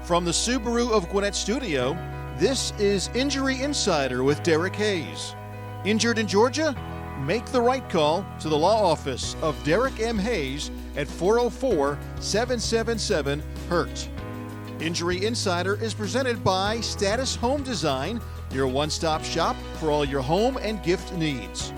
From the Subaru of Gwinnett studio, this is Injury Insider with Derek Hayes. Injured in Georgia? Make the right call to the law office of Derek M. Hayes at 404-777-HURT. Injury Insider is presented by Status Home Design, your one-stop shop for all your home and gift needs.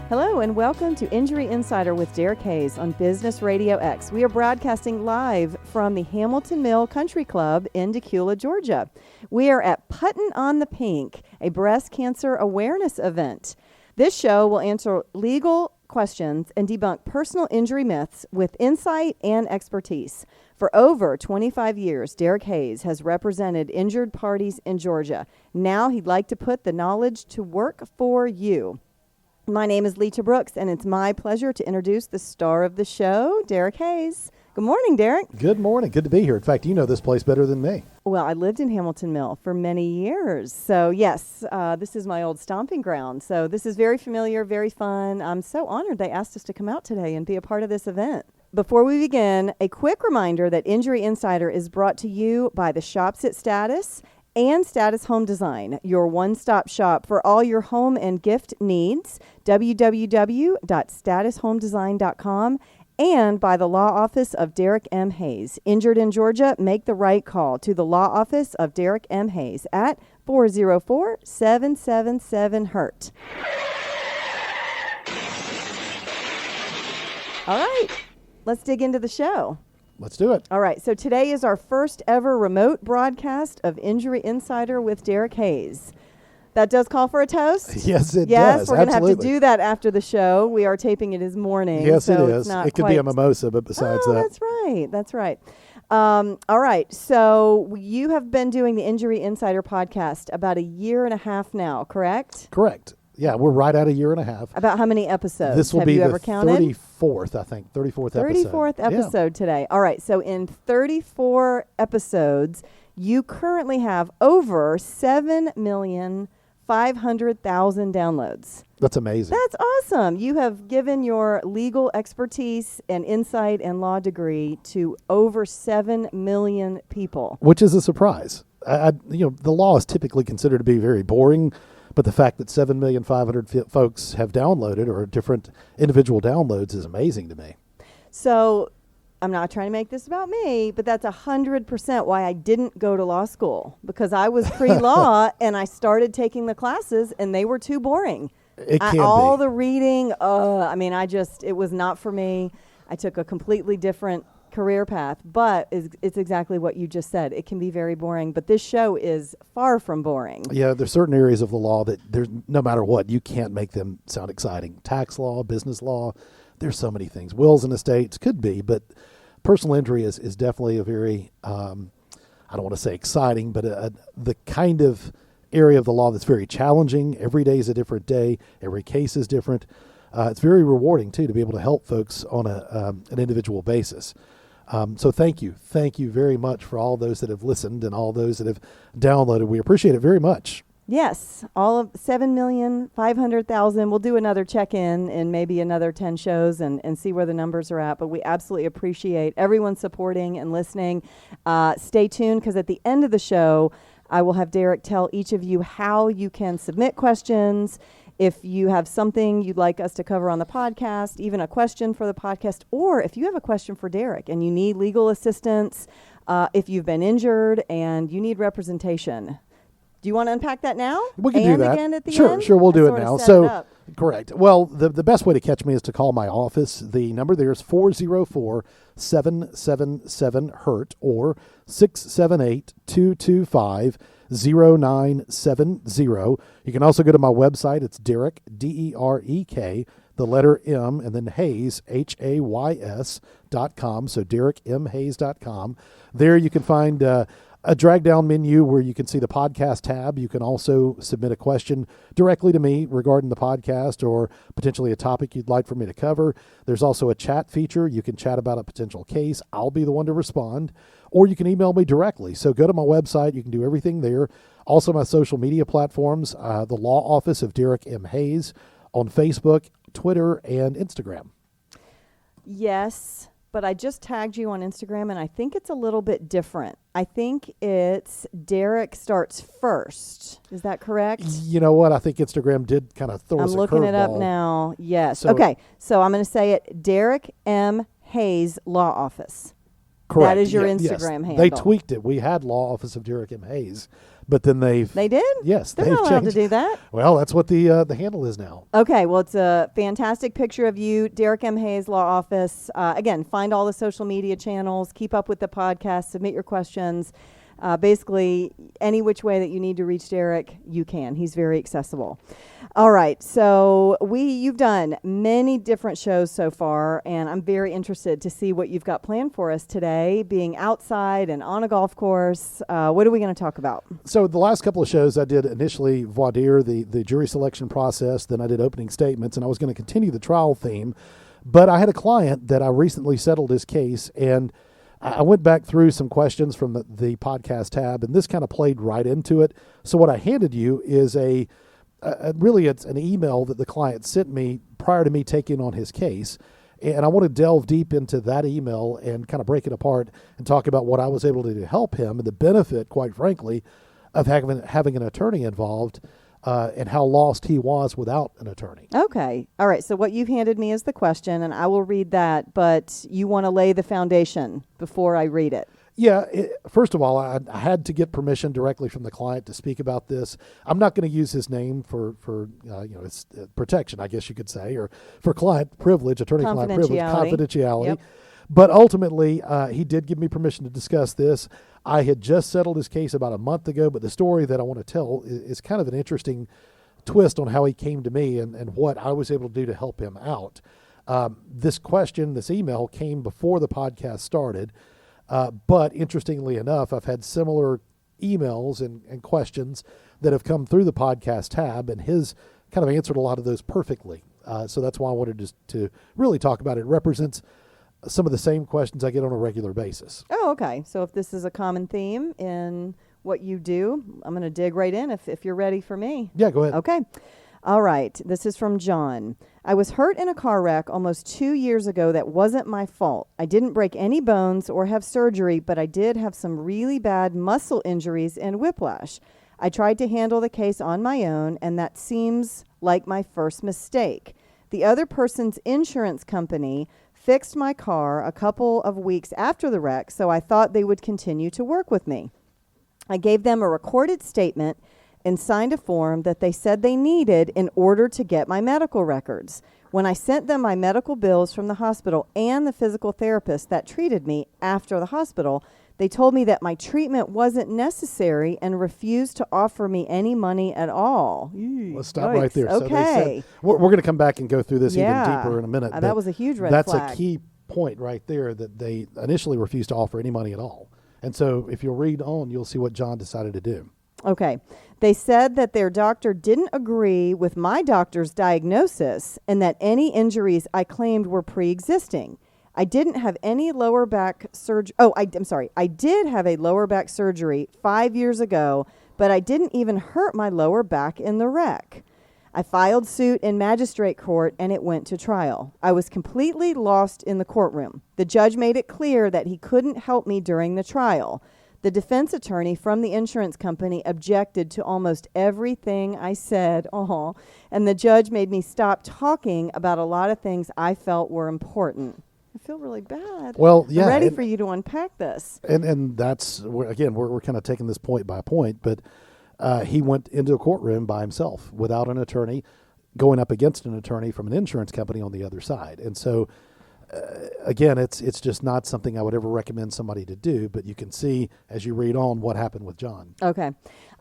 Hello and welcome to Injury Insider with Derek Hayes on Business RadioX. We are broadcasting live from the Hamilton Mill Country Club in Decula, Georgia. We are at Puttin' on the Pink, a breast cancer awareness event. This show will answer legal questions and debunk personal injury myths with insight and expertise. For over 25 years, Derek Hayes has represented injured parties in Georgia. Now he'd like to put the knowledge to work for you. My name is Lita Brooks, and it's my pleasure to introduce the star of the show, Derek Hayes. Good morning, Derek. Good morning. Good to be here. In fact, you know this place better than me. Well, I lived in Hamilton Mill for many years. So, yes, this is my old stomping ground. So this is very familiar, very fun. I'm so honored they asked us to come out today and be a part of this event. Before we begin, a quick reminder that Injury Insider is brought to you by the Shops at Status and Status Home Design, your one-stop shop for all your home and gift needs, www.statushomedesign.com, and by the law office of Derek M. Hayes. Injured in Georgia? Make the right call to the law office of Derek M. Hayes at 404-777-HURT. All right, let's dig into the show. Let's do it. All right, so today is our first ever remote broadcast of Injury Insider with Derek Hayes. That does call for a toast? Yes, it does. Yes, we're going to have to Absolutely. do that after the show. We are taping it this morning. Yes, so it it's is. not It could quite be a mimosa, but besides that. That's right. That's right. All right, so you have been doing the Injury Insider podcast about a year and a half now, correct? Correct. Yeah, we're right at a year and a half. About how many episodes? This will have be you the ever counted? 34th, I think. 34th episode. 34th episode today. All right, so in 34 episodes, you currently have over 7,500,000 downloads. That's amazing. That's awesome. You have given your legal expertise and insight and law degree to over 7 million people. Which is a surprise. The law is typically considered to be very boring, but the fact that 7,500,000 folks have downloaded or different individual downloads is amazing to me. So I'm not trying to make this about me, but that's 100% why I didn't go to law school, because I was pre-law and I started taking the classes and they were too boring. It can all be. the reading, it was not for me. I took a completely different career path, but it's exactly what you just said. It can be very boring, but this show is far from boring. Yeah, there's certain areas of the law that there's no matter what, you can't make them sound exciting. Tax law, business law, there's so many things. Wills and estates could be, but personal injury is definitely a very, I don't want to say exciting, but the kind of area of the law that's very challenging. Every day is a different day. Every case is different. It's very rewarding, too, to be able to help folks on an individual basis. So thank you. Thank you very much for all those that have listened and all those that have downloaded. We appreciate it very much. Yes, all of 7,500,000. We'll do another check-in in maybe another 10 shows and see where the numbers are at. But we absolutely appreciate everyone supporting and listening. Stay tuned, because at the end of the show, I will have Derek tell each of you how you can submit questions. If you have something you'd like us to cover on the podcast, even a question for the podcast, or if you have a question for Derek and you need legal assistance, if you've been injured and you need representation. Do you want to unpack that now? We can do that. Again at the Sure, end? sure, we'll do it sort of now. set So, it up. correct. Well, the best way to catch me is to call my office. The number there is 404-777-HURT or 678-225-0970. You can also go to my website. It's Derek, Derek, the letter M, and then Hayes, Hays.com. So DerekMHayes.com. There you can find a drag-down menu where you can see the podcast tab. You can also submit a question directly to me regarding the podcast or potentially a topic you'd like for me to cover. There's also a chat feature. You can chat about a potential case. I'll be the one to respond. Or you can email me directly. So go to my website. You can do everything there. Also, my social media platforms, the Law Office of Derek M. Hayes on Facebook, Twitter, and Instagram. Yes, but I just tagged you on Instagram, and I think it's a little bit different. I think it's Derek starts first. Is that correct? You know what? I think Instagram did kind of throw us a curveball. I'm looking it up now. Yes. So, okay. So I'm going to say it. Derek M. Hayes Law Office. Correct. That is your Yes. Instagram handle. They tweaked it. We had Law Office of Derek M. Hayes, but then They did? Yes. They're they've not allowed to changed. do that. Well, that's what the handle is now. Okay, well, it's a fantastic picture of you, Derek M. Hayes Law Office. Again, find all the social media channels, keep up with the podcast, submit your questions. Basically, any which way that you need to reach Derek, you can. He's very accessible. All right, so you've done many different shows so far, and I'm very interested to see what you've got planned for us today, being outside and on a golf course. What are we going to talk about? So the last couple of shows I did initially voir dire, the jury selection process, then I did opening statements, and I was going to continue the trial theme. But I had a client that I recently settled his case, and I went back through some questions from the podcast tab, and this kind of played right into it. So what I handed you is really it's an email that the client sent me prior to me taking on his case. And I want to delve deep into that email and kind of break it apart and talk about what I was able to do to help him and the benefit, quite frankly, of having an attorney involved and how lost he was without an attorney. Okay. All right. So what you've handed me is the question, and I will read that, but you want to lay the foundation before I read it. Yeah. First of all, I had to get permission directly from the client to speak about this. I'm not going to use his name for it's protection, I guess you could say, or for client privilege, attorney-client privilege, confidentiality. Yep. But ultimately, he did give me permission to discuss this. I had just settled his case about a month ago, but the story that I want to tell is kind of an interesting twist on how he came to me and what I was able to do to help him out. This email came before the podcast started. But interestingly enough, I've had similar emails and questions that have come through the podcast tab, and his kind of answered a lot of those perfectly. So that's why I wanted to really talk about it. It represents some of the same questions I get on a regular basis. Oh, okay. So if this is a common theme in what you do, I'm going to dig right in if you're ready for me. Yeah, go ahead. Okay. All right. This is from John. I was hurt in a car wreck almost 2 years ago that wasn't my fault. I didn't break any bones or have surgery, but I did have some really bad muscle injuries and whiplash. I tried to handle the case on my own, and that seems like my first mistake. The other person's insurance company fixed my car a couple of weeks after the wreck, so I thought they would continue to work with me. I gave them a recorded statement and signed a form that they said they needed in order to get my medical records. When I sent them my medical bills from the hospital and the physical therapist that treated me after the hospital, they told me that my treatment wasn't necessary and refused to offer me any money at all. Let's stop right there. Okay. So they said, we're going to come back and go through this even deeper in a minute. That was a huge red flag. That's a key point right there, that they initially refused to offer any money at all. And so if you'll read on, you'll see what John decided to do. Okay. They said that their doctor didn't agree with my doctor's diagnosis and that any injuries I claimed were pre-existing. I didn't have any lower back surgery. I did have a lower back surgery 5 years ago, but I didn't even hurt my lower back in the wreck. I filed suit in magistrate court and it went to trial. I was completely lost in the courtroom. The judge made it clear that he couldn't help me during the trial. The defense attorney from the insurance company objected to almost everything I said, and the judge made me stop talking about a lot of things I felt were important. I feel really bad. Well, yeah. I'm ready for you to unpack this. And that's, we're kind of taking this point by point, but he went into a courtroom by himself without an attorney, going up against an attorney from an insurance company on the other side. And so, again, it's just not something I would ever recommend somebody to do, but you can see as you read on what happened with John. Okay.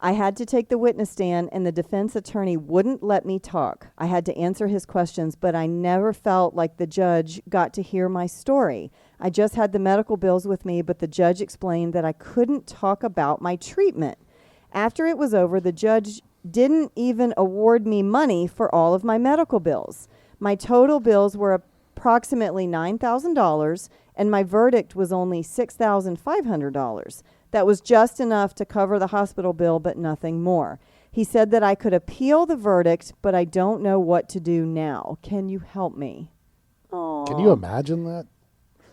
I had to take the witness stand and the defense attorney wouldn't let me talk. I had to answer his questions, but I never felt like the judge got to hear my story. I just had the medical bills with me, but the judge explained that I couldn't talk about my treatment. After it was over, the judge didn't even award me money for all of my medical bills. My total bills were approximately $9,000, and my verdict was only $6,500. That was just enough to cover the hospital bill, but nothing more. He said that I could appeal the verdict, but I don't know what to do now. Can you help me? Aww. Can you imagine that?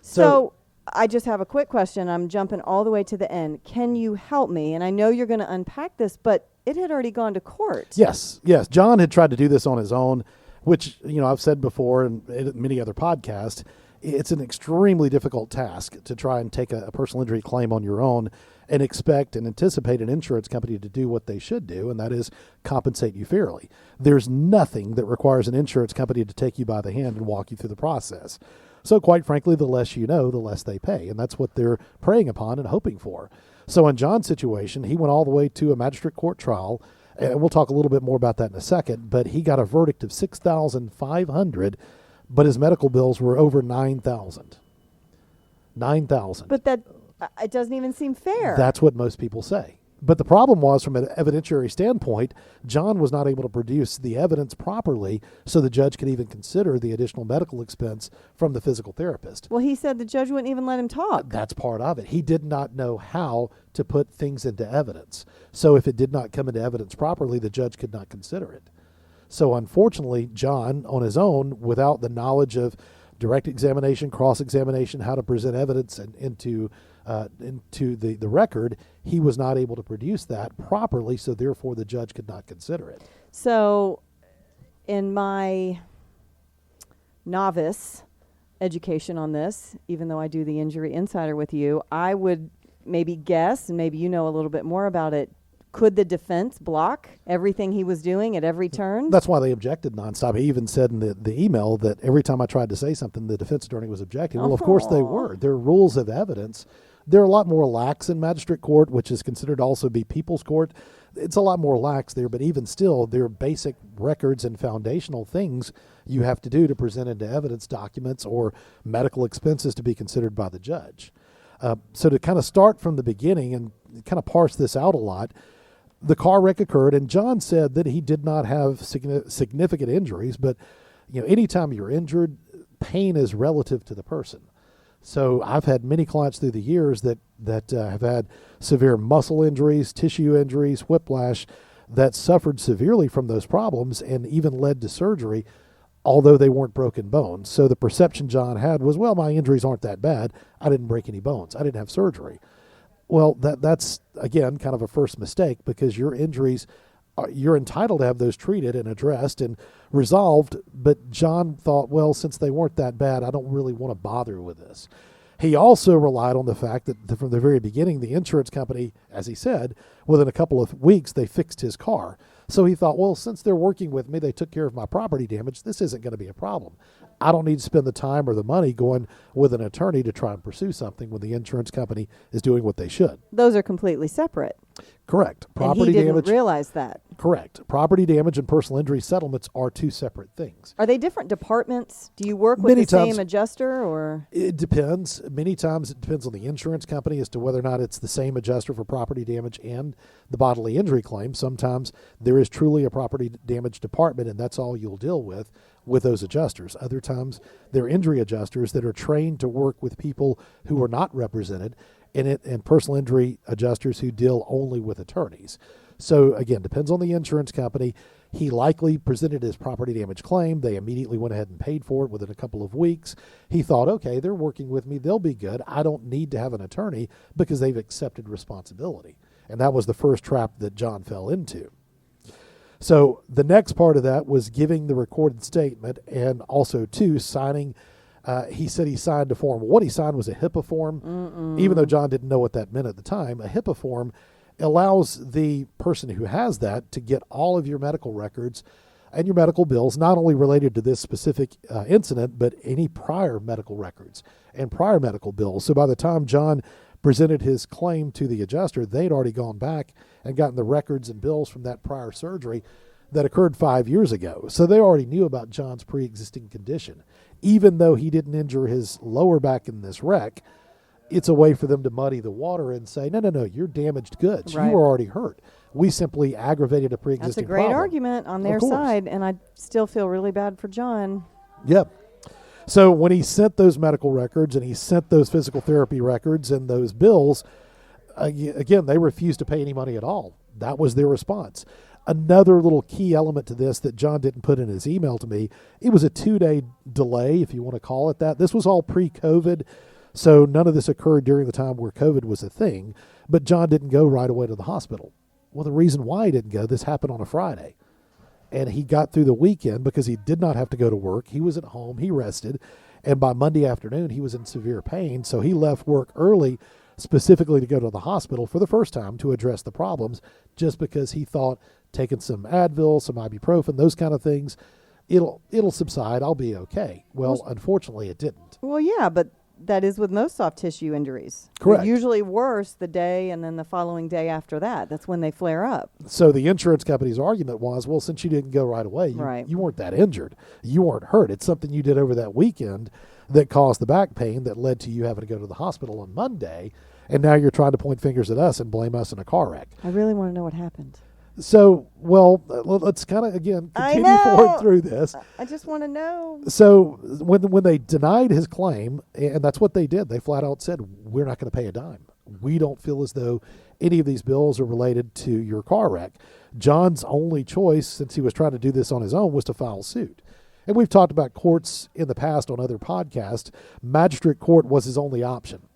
So I just have a quick question. I'm jumping all the way to the end. Can you help me? And I know you're going to unpack this, but it had already gone to court. Yes. John had tried to do this on his own, which, I've said before in many other podcasts, it's an extremely difficult task to try and take a personal injury claim on your own and expect and anticipate an insurance company to do what they should do, and that is compensate you fairly. There's nothing that requires an insurance company to take you by the hand and walk you through the process. So quite frankly, the less you know, the less they pay, and that's what they're preying upon and hoping for. So in John's situation, he went all the way to a magistrate court trial, and we'll talk a little bit more about that in a second, but he got a verdict of $6,500, but his medical bills were over $9,000. $9,000. But that it doesn't even seem fair. That's what most people say. But the problem was, from an evidentiary standpoint, John was not able to produce the evidence properly so the judge could even consider the additional medical expense from the physical therapist. Well, he said the judge wouldn't even let him talk. That's part of it. He did not know how to put things into evidence. So if it did not come into evidence properly, the judge could not consider it. So unfortunately, John, on his own, without the knowledge of direct examination, cross-examination, how to present evidence and into the record, he was not able to produce that properly, so therefore the judge could not consider it. So in my novice education on this, even though I do the Injury Insider with you, I would maybe guess, and maybe you know a little bit more about it, could the defense block everything he was doing at every turn? That's why they objected nonstop. He even said in the email that every time I tried to say something, the defense attorney was objecting. Well, of course they were. Their rules of evidence, they're a lot more lax in magistrate court, which is considered to also be people's court. It's a lot more lax there, but even still, there are basic records and foundational things you have to do to present into evidence documents or medical expenses to be considered by the judge. So to kind of start from the beginning and kind of parse this out a lot, the car wreck occurred, and John said that he did not have significant injuries, but anytime you're injured, pain is relative to the person. So I've had many clients through the years that have had severe muscle injuries, tissue injuries, whiplash, that suffered severely from those problems and even led to surgery, although they weren't broken bones. So the perception John had was, well, my injuries aren't that bad. I didn't break any bones. I didn't have surgery. Well, that's, again, kind of a first mistake, because your injuries, you're entitled to have those treated and addressed and resolved. But John thought, well, since they weren't that bad, I don't really want to bother with this. He also relied on the fact that from the very beginning, the insurance company, as he said, within a couple of weeks, they fixed his car. So he thought, well, since they're working with me, they took care of my property damage, this isn't going to be a problem. I don't need to spend the time or the money going with an attorney to try and pursue something when the insurance company is doing what they should. Those are completely separate. Correct. And he didn't realize that. Correct. Property damage and personal injury settlements are two separate things. Are they different departments? Do you work with the same adjuster, or? It depends. Many times it depends on the insurance company as to whether or not it's the same adjuster for property damage and the bodily injury claim. Sometimes there is truly a property damage department, and that's all you'll deal with those adjusters. Other times they're injury adjusters that are trained to work with people who are not represented, and personal injury adjusters who deal only with attorneys. So again, depends on the insurance company. He likely presented his property damage claim. They immediately went ahead and paid for it within a couple of weeks. He thought, okay, they're working with me. They'll be good. I don't need to have an attorney because they've accepted responsibility. And that was the first trap that John fell into. So the next part of that was giving the recorded statement, and also signing. He said he signed a form. What he signed was a HIPAA form, even though John didn't know what that meant at the time. A HIPAA form allows the person who has that to get all of your medical records and your medical bills, not only related to this specific incident, but any prior medical records and prior medical bills. So by the time John presented his claim to the adjuster, they'd already gone back and gotten the records and bills from that prior surgery that occurred 5 years ago. So they already knew about John's pre-existing condition. Even though he didn't injure his lower back in this wreck, it's a way for them to muddy the water and say, no, you're damaged goods. Right. You were already hurt. We simply aggravated a pre-existing problem. That's a great argument on their side, and I still feel really bad for John. Yep. So when he sent those medical records and he sent those physical therapy records and those bills, again, they refused to pay any money at all. That was their response. Another little key element to this that John didn't put in his email to me, it was a 2-day delay, if you want to call it that. This was all pre-COVID. So none of this occurred during the time where COVID was a thing, but John didn't go right away to the hospital. Well, the reason why he didn't go, this happened on a Friday. And he got through the weekend because he did not have to go to work. He was at home, he rested, and by Monday afternoon, he was in severe pain. So he left work early specifically to go to the hospital for the first time to address the problems, just because he thought taking some Advil, some ibuprofen, those kind of things, it'll subside, I'll be okay. Well, unfortunately, it didn't. Well, yeah, but that is with most soft tissue injuries. Correct. They're usually worse the day and then the following day after that. That's when they flare up. So the insurance company's argument was, well, since you didn't go right away, you weren't that injured. You weren't hurt. It's something you did over that weekend that caused the back pain that led to you having to go to the hospital on Monday, and now you're trying to point fingers at us and blame us in a car wreck. I really want to know what happened. So, well, let's kind of, again, continue forward through this. I just want to know. So when they denied his claim, and that's what they did, they flat out said, we're not going to pay a dime. We don't feel as though any of these bills are related to your car wreck. John's only choice, since he was trying to do this on his own, was to file suit. And we've talked about courts in the past on other podcasts. Magistrate court was his only option.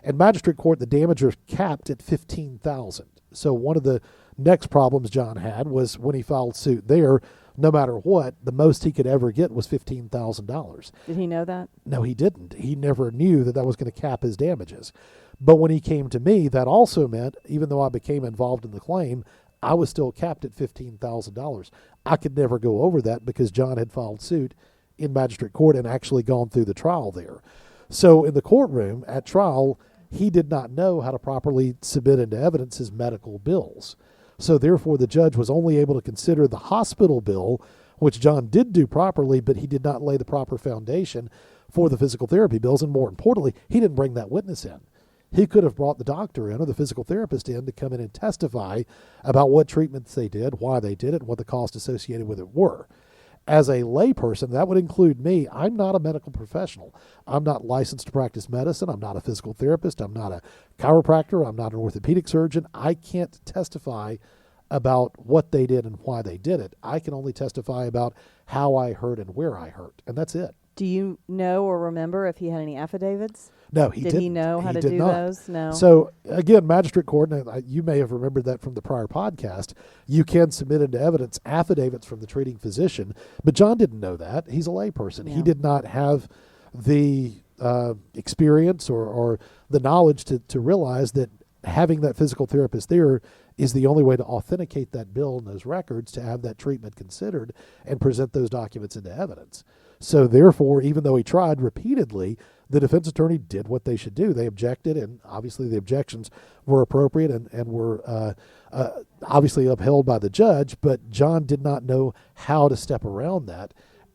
And magistrate court, the damages capped at $15,000. So one of the next problems John had was when he filed suit there, no matter what, the most he could ever get was $15,000. Did he know that? No, he didn't. He never knew that was going to cap his damages. But when he came to me, that also meant, even though I became involved in the claim, I was still capped at $15,000. I could never go over that because John had filed suit in magistrate court and actually gone through the trial there. So in the courtroom at trial, he did not know how to properly submit into evidence his medical bills. So therefore, the judge was only able to consider the hospital bill, which John did do properly, but he did not lay the proper foundation for the physical therapy bills. And more importantly, he didn't bring that witness in. He could have brought the doctor in or the physical therapist in to come in and testify about what treatments they did, why they did it, and what the costs associated with it were. As a layperson, that would include me. I'm not a medical professional. I'm not licensed to practice medicine. I'm not a physical therapist. I'm not a chiropractor. I'm not an orthopedic surgeon. I can't testify about what they did and why they did it. I can only testify about how I hurt and where I hurt, and that's it. Do you know or remember if he had any affidavits? No, he didn't. Did he know how to do those? No. So, again, magistrate court, and you may have remembered that from the prior podcast, you can submit into evidence affidavits from the treating physician, but John didn't know that. He's a layperson. Yeah. He did not have the experience or the knowledge to realize that having that physical therapist there is the only way to authenticate that bill and those records to have that treatment considered and present those documents into evidence. So therefore, even though he tried repeatedly, the defense attorney did what they should do. They objected, and obviously the objections were appropriate and were obviously upheld by the judge, but John did not know how to step around that,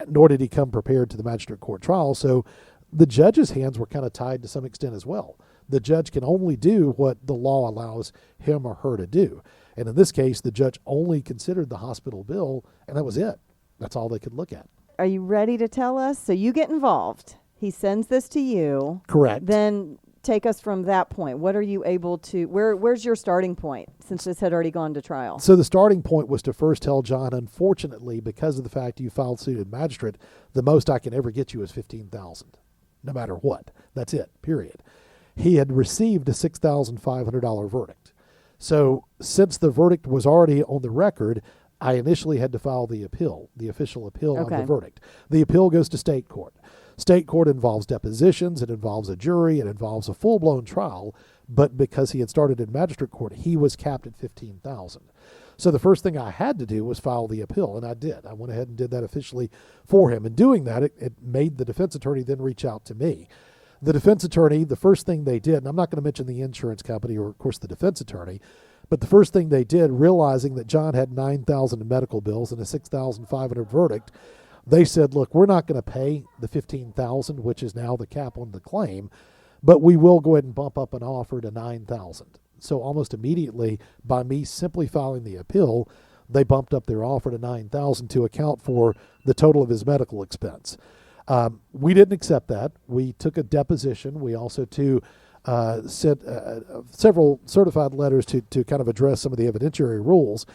nor did he come prepared to the magistrate court trial. So the judge's hands were kind of tied to some extent as well. The judge can only do what the law allows him or her to do. And in this case, the judge only considered the hospital bill, and that was it. That's all they could look at. Are you ready to tell us? So you get involved. He sends this to you. Correct. Then take us from that point. What are you able to, where's your starting point since this had already gone to trial? So the starting point was to first tell John, unfortunately, because of the fact you filed suit in magistrate, the most I can ever get you is $15,000, no matter what. That's it, period. He had received a $6,500 verdict. So since the verdict was already on the record, I initially had to file the appeal, the official appeal on the verdict. The appeal goes to state court. State court involves depositions, it involves a jury, it involves a full-blown trial, but because he had started in magistrate court, he was capped at $15,000. So the first thing I had to do was file the appeal, and I did. I went ahead and did that officially for him. In doing that, it made the defense attorney then reach out to me. The defense attorney, the first thing they did, and I'm not going to mention the insurance company or, of course, the defense attorney, but the first thing they did, realizing that John had $9,000 in medical bills and a $6,500 verdict, they said, look, we're not going to pay the $15,000, which is now the cap on the claim, but we will go ahead and bump up an offer to $9,000. So almost immediately, by me simply filing the appeal, they bumped up their offer to $9,000 to account for the total of his medical expense. We didn't accept that. We took a deposition. We also sent several certified letters to kind of address some of the evidentiary rules.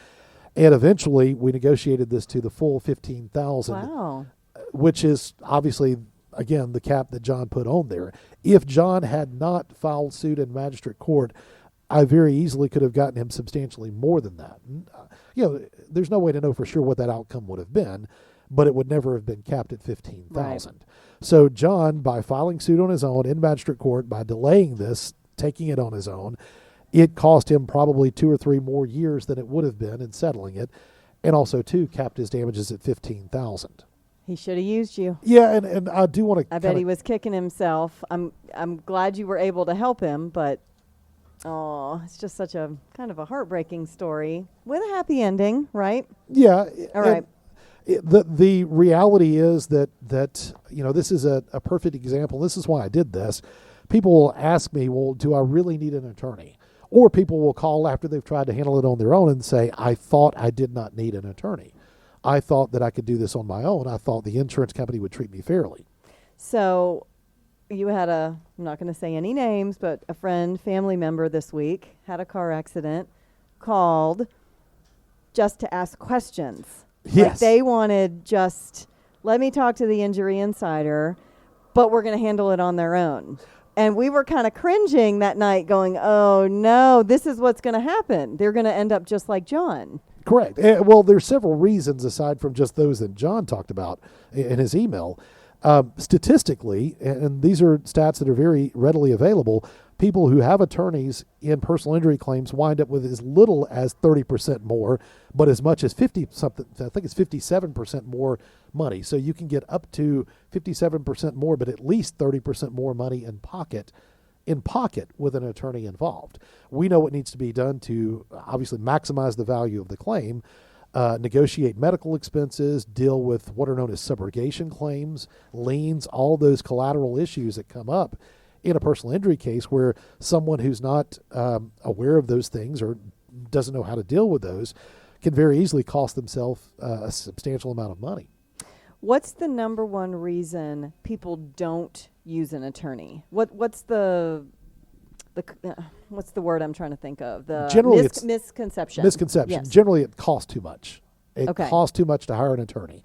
And eventually we negotiated this to the full $15,000, wow, which is obviously again, the cap that John put on there. If John had not filed suit in magistrate court, I very easily could have gotten him substantially more than that. There's no way to know for sure what that outcome would have been, but it would never have been capped at $15,000. Right. So John, by filing suit on his own in magistrate court, by delaying this, taking it on his own, it cost him probably 2 or 3 more years than it would have been in settling it, and also too capped his damages at $15,000. He should have used you. Yeah, and I do want to. I bet he was kicking himself. I'm glad you were able to help him, but it's just such a kind of a heartbreaking story with a happy ending, right? Yeah. All right. The reality is that this is a perfect example. This is why I did this. People will ask me, well, do I really need an attorney? Or people will call after they've tried to handle it on their own and say, I thought I did not need an attorney. I thought that I could do this on my own. I thought the insurance company would treat me fairly. So you had I'm not going to say any names, but a friend, family member this week had a car accident, called just to ask questions. Yes. Like they wanted just, let me talk to the injury insider, but we're going to handle it on their own. And we were kind of cringing that night going, oh, no, this is what's going to happen. They're going to end up just like John. Correct. Well, there's several reasons aside from just those that John talked about in his email. Statistically, and these are stats that are very readily available, people who have attorneys in personal injury claims wind up with as little as 30% more, but as much as 50-something, I think it's 57% more money. So you can get up to 57% more, but at least 30% more money in pocket with an attorney involved. We know what needs to be done to obviously maximize the value of the claim, negotiate medical expenses, deal with what are known as subrogation claims, liens, all those collateral issues that come up in a personal injury case where someone who's not aware of those things or doesn't know how to deal with those can very easily cost themselves a substantial amount of money. What's the number one reason people don't use an attorney? What's the word I'm trying to think of? The Generally, it's misconception. Misconception. Yes. Generally, it costs too much. It Okay. costs too much to hire an attorney.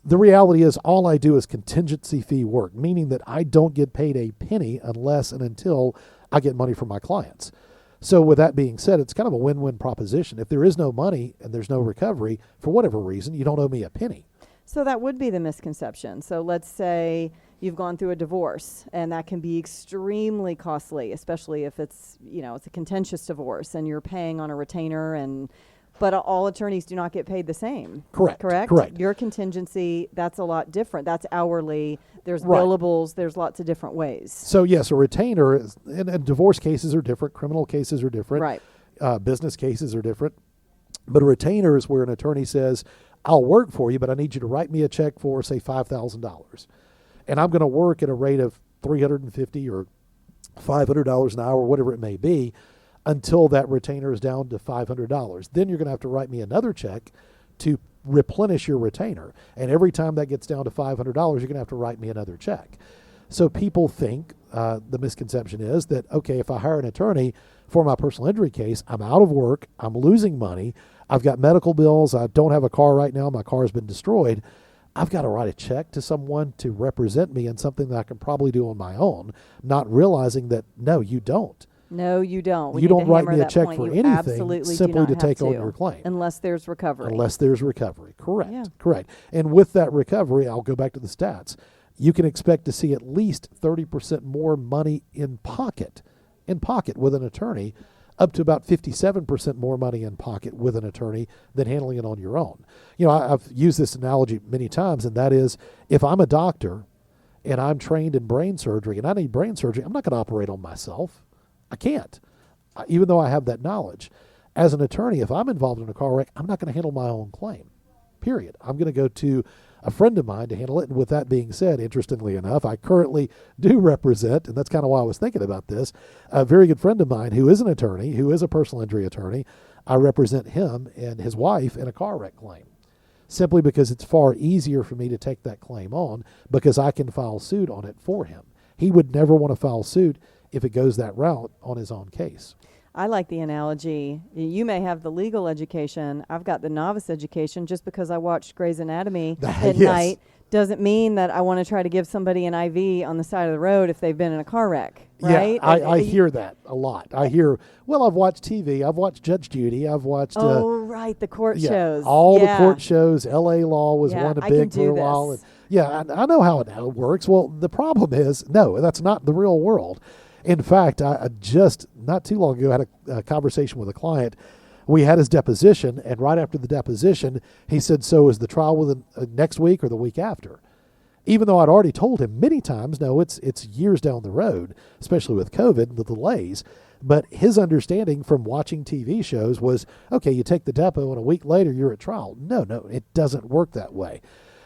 The reality is all I do is contingency fee work, meaning that I don't get paid a penny unless and until I get money from my clients. So with that being said, it's kind of a win-win proposition. If there is no money and there's no recovery, for whatever reason, you don't owe me a penny. So that would be the misconception. So let's say you've gone through a divorce, and that can be extremely costly, especially if it's a contentious divorce and you're paying on a retainer, but all attorneys do not get paid the same. Correct. Your contingency, that's a lot different. That's hourly. There's Right. billables. There's lots of different ways. So yes, a retainer is, and divorce cases are different, criminal cases are different, Right. Business cases are different. But a retainer is where an attorney says, I'll work for you, but I need you to write me a check for, say, $5,000. And I'm going to work at a rate of $350 or $500 an hour, whatever it may be, until that retainer is down to $500. Then you're going to have to write me another check to replenish your retainer. And every time that gets down to $500, you're going to have to write me another check. So people think, the misconception is that, okay, if I hire an attorney for my personal injury case, I'm out of work, I'm losing money, I've got medical bills, I don't have a car right now, my car has been destroyed. I've got to write a check to someone to represent me in something that I can probably do on my own, not realizing that, no, you don't. No, you don't. We You need don't to write hammer me a that check point. for You anything absolutely simply do not to have take on your claim. Unless there's recovery. Unless there's recovery. Correct. Yeah. Correct. And with that recovery, I'll go back to the stats. You can expect to see at least 30% more money in pocket with an attorney, up to about 57% more money in pocket with an attorney than handling it on your own. I've used this analogy many times, and that is, if I'm a doctor and I'm trained in brain surgery and I need brain surgery, I'm not going to operate on myself. I can't, even though I have that knowledge. As an attorney, if I'm involved in a car wreck, I'm not going to handle my own claim, period. I'm going to go to a friend of mine to handle it. And with that being said, interestingly enough, I currently do represent, and that's kind of why I was thinking about this, a very good friend of mine who is an attorney, who is a personal injury attorney. I represent him and his wife in a car wreck claim, simply because it's far easier for me to take that claim on because I can file suit on it for him. He would never want to file suit if it goes that route on his own case. I like the analogy. You may have the legal education. I've got the novice education just because I watched Grey's Anatomy at Yes. night doesn't mean that I want to try to give somebody an IV on the side of the road if they've been in a car wreck, right? Yeah, I hear that a lot. I hear, well, I've watched TV. I've watched Judge Judy. I've watched... right, the court shows. All the court shows. L.A. Law was one I big can do for a while. this. And, I know how it works. Well, the problem is, no, that's not the real world. In fact, I just, not too long ago, had a conversation with a client. We had his deposition, and right after the deposition, he said, so is the trial within next week or the week after? Even though I'd already told him many times, no, it's years down the road, especially with COVID and the delays. But his understanding from watching TV shows was, okay, you take the depo and a week later you're at trial. No, it doesn't work that way.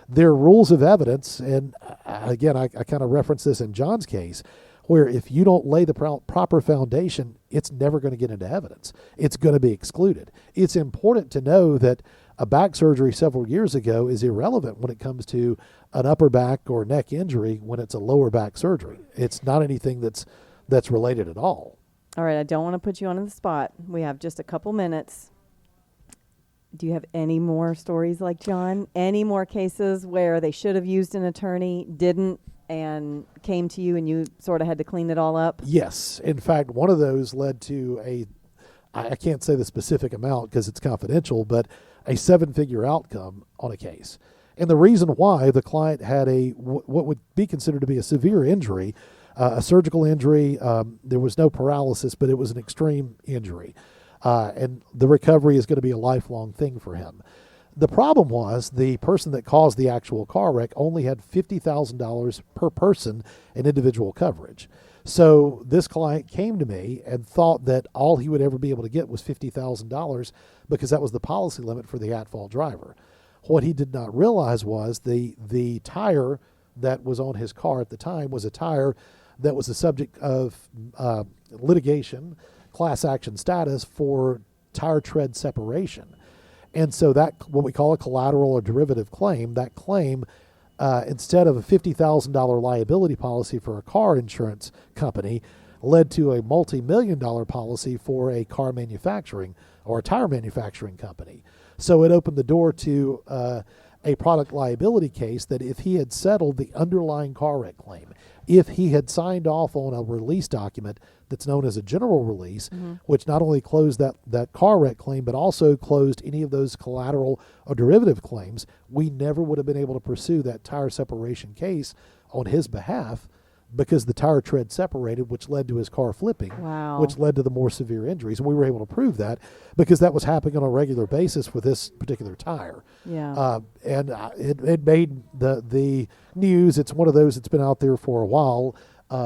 There are rules of evidence, and again, I kind of reference this in John's case, where if you don't lay the proper foundation, it's never going to get into evidence. It's going to be excluded. It's important to know that a back surgery several years ago is irrelevant when it comes to an upper back or neck injury when it's a lower back surgery. It's not anything that's related at all. All right, I don't want to put you on the spot. We have just a couple minutes. Do you have any more stories like John? Any more cases where they should have used an attorney, didn't, and came to you and you sort of had to clean it all up? Yes. In fact, one of those led to I can't say the specific amount because it's confidential, but a 7-figure outcome on a case. And the reason why, the client had what would be considered to be a severe injury, a surgical injury. There was no paralysis, but it was an extreme injury. And the recovery is going to be a lifelong thing for him. The problem was the person that caused the actual car wreck only had $50,000 per person in individual coverage. So this client came to me and thought that all he would ever be able to get was $50,000 because that was the policy limit for the at-fault driver. What he did not realize was the tire that was on his car at the time was a tire that was the subject of litigation, class action status for tire tread separation. And so that, what we call a collateral or derivative claim, that claim, instead of a $50,000 liability policy for a car insurance company, led to a multi-million-dollar policy for a car manufacturing or a tire manufacturing company. So it opened the door to a product liability case that if he had settled the underlying car wreck claim, if he had signed off on a release document that's known as a general release, which not only closed that car wreck claim, but also closed any of those collateral or derivative claims, we never would have been able to pursue that tire separation case on his behalf because the tire tread separated, which led to his car flipping, which led to the more severe injuries. And we were able to prove that because that was happening on a regular basis with this particular tire. Yeah. And it made the news. It's one of those that's been out there for a while.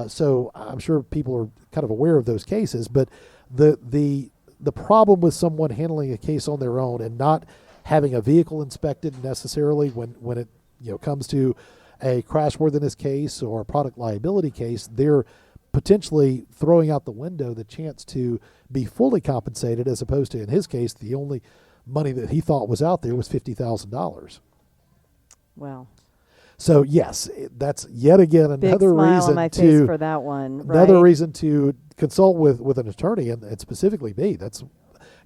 So I'm sure people are kind of aware of those cases. But the problem with someone handling a case on their own and not having a vehicle inspected necessarily when it comes to a crashworthiness case or a product liability case, they're potentially throwing out the window the chance to be fully compensated, as opposed to, in his case, the only money that he thought was out there was $50,000. Wow. So yes, that's yet again another smile reason on my face for that one. Another right? reason to consult with an attorney, and specifically me. That's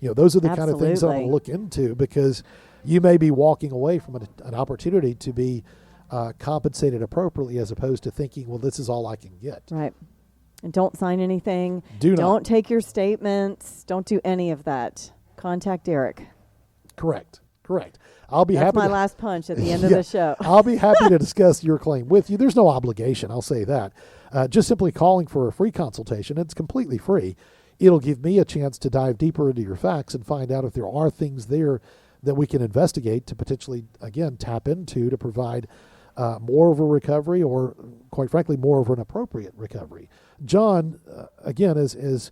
those are the kind of things I want to look into, because you may be walking away from an opportunity to be compensated appropriately, as opposed to thinking, well, this is all I can get. Right. And don't sign anything. Do not. Don't take your statements. Don't do any of that. Contact Derek. Correct. I'll be That's happy. my last punch at the end of the show. I'll be happy to discuss your claim with you. There's no obligation, I'll say that. Just simply calling for a free consultation. It's completely free. It'll give me a chance to dive deeper into your facts and find out if there are things there that we can investigate to potentially, again, tap into to provide more of a recovery, or quite frankly, more of an appropriate recovery. John, again, as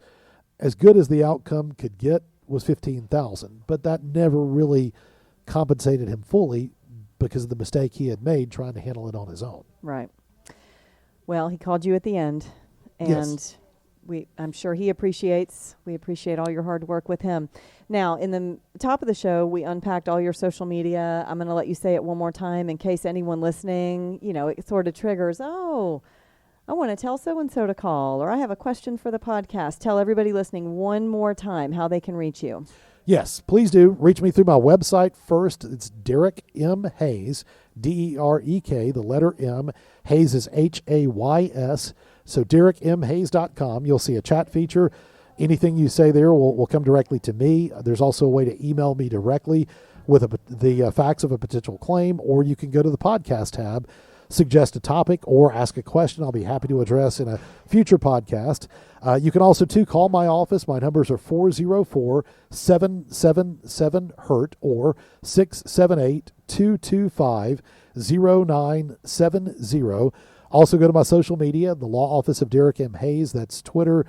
good as the outcome could get was $15,000, but that never really compensated him fully because of the mistake he had made trying to handle it on his own. Right. Well, he called you at the end, and yes. I'm sure we appreciate all your hard work with him. Now, in the top of the show, we unpacked all your social media. I'm going to let you say it one more time in case anyone listening, it sort of triggers, I want to tell so-and-so to call, or I have a question for the podcast. Tell everybody listening one more time how they can reach you. Yes, please do. Reach me through my website first. It's Derek M. Hayes, D-E-R-E-K, the letter M. Hayes is H-A-Y-S. So DerekMHayes.com. You'll see a chat feature. Anything you say there will come directly to me. There's also a way to email me directly with the facts of a potential claim, or you can go to the podcast tab, suggest a topic, or ask a question I'll be happy to address in a future podcast. You can also, too, call my office. My numbers are 404-777-HURT or 678-225-0970. Also go to my social media, the Law Office of Derek M. Hayes. That's Twitter,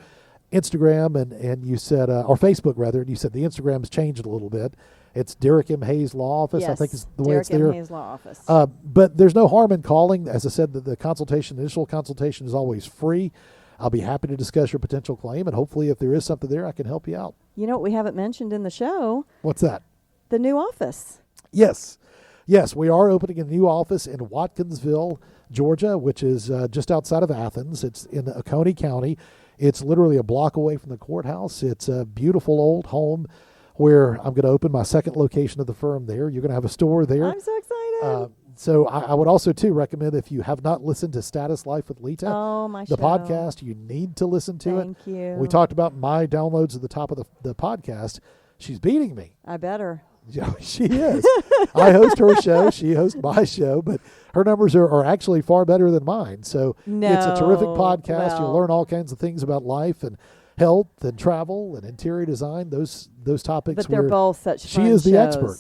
Instagram, and you said, or Facebook rather, and you said the Instagram's changed a little bit. It's Derek M. Hayes Law Office, Yes, I think is the way it's there. Derek M. Hayes Law Office. But there's no harm in calling. As I said, the initial consultation is always free. I'll be happy to discuss your potential claim, and hopefully if there is something there, I can help you out. You know what we haven't mentioned in the show? What's that? The new office. Yes, we are opening a new office in Watkinsville, Georgia, which is just outside of Athens. It's in Oconee County. It's literally a block away from the courthouse. It's a beautiful old home where I'm going to open my second location of the firm there. You're going to have a store there. I'm so excited. So I would also, too, recommend if you have not listened to Status Life with Lita, my the show. podcast, you need to listen to it. Thank you. We talked about my downloads at the top of the podcast. She's beating me. I better. Yeah, she is. I host her show. She hosts my show, but her numbers are actually far better than mine. So it's a terrific podcast. You'll learn all kinds of things about life and health and travel and interior design, those topics. But they're both such fun She is the shows. expert.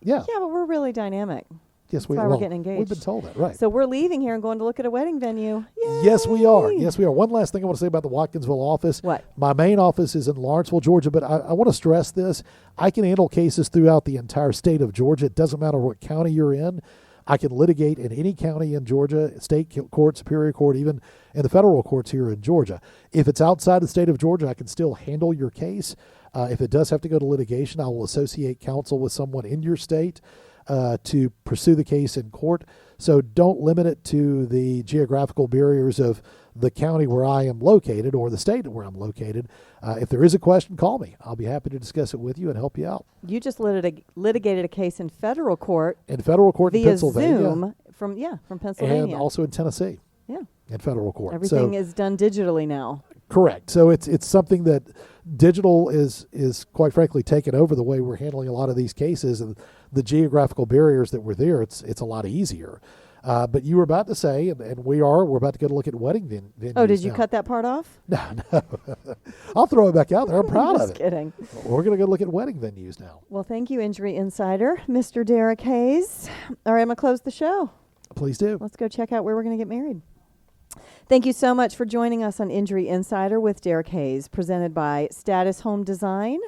Yeah. Yeah, but we're really dynamic. Yes, That's why we're getting engaged. We've been told that, right. So we're leaving here and going to look at a wedding venue. Yay! Yes, we are. Yes, we are. One last thing I want to say about the Watkinsville office. What? My main office is in Lawrenceville, Georgia, but I want to stress this. I can handle cases throughout the entire state of Georgia. It doesn't matter what county you're in. I can litigate in any county in Georgia, state court, superior court, even in the federal courts here in Georgia. If it's outside the state of Georgia, I can still handle your case. If it does have to go to litigation, I will associate counsel with someone in your state to pursue the case in court. So don't limit it to the geographical barriers of the county where I am located or the state where I'm located. If there is a question, call me. I'll be happy to discuss it with you and help you out. You just litigated a case in federal court. In federal court in via Pennsylvania. Zoom from Pennsylvania. And also in Tennessee. Yeah. In federal court. Everything is done digitally now. Correct. So it's something that digital is quite frankly taken over the way we're handling a lot of these cases, and the geographical barriers that were there. It's a lot easier. But you were about to say, and we're about to go to look at wedding venues. Oh, did you now. cut that part off? No. I'll throw it back out there. I'm proud of it. Just kidding. We're going to go look at wedding venues now. Well, thank you, Injury Insider, Mr. Derek Hayes. All right, I'm going to close the show. Please do. Let's go check out where we're going to get married. Thank you so much for joining us on Injury Insider with Derek Hayes, presented by Status Home Design,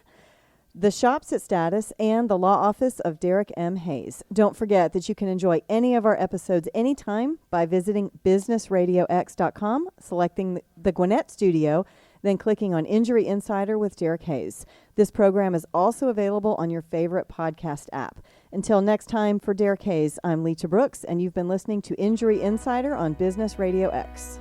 the shops at Status, and the law office of Derek M. Hayes. Don't forget that you can enjoy any of our episodes anytime by visiting businessradiox.com, selecting the Gwinnett Studio, then clicking on Injury Insider with Derek Hayes. This program is also available on your favorite podcast app. Until next time, for Derek Hayes, I'm Lita Brooks, and you've been listening to Injury Insider on Business Radio X.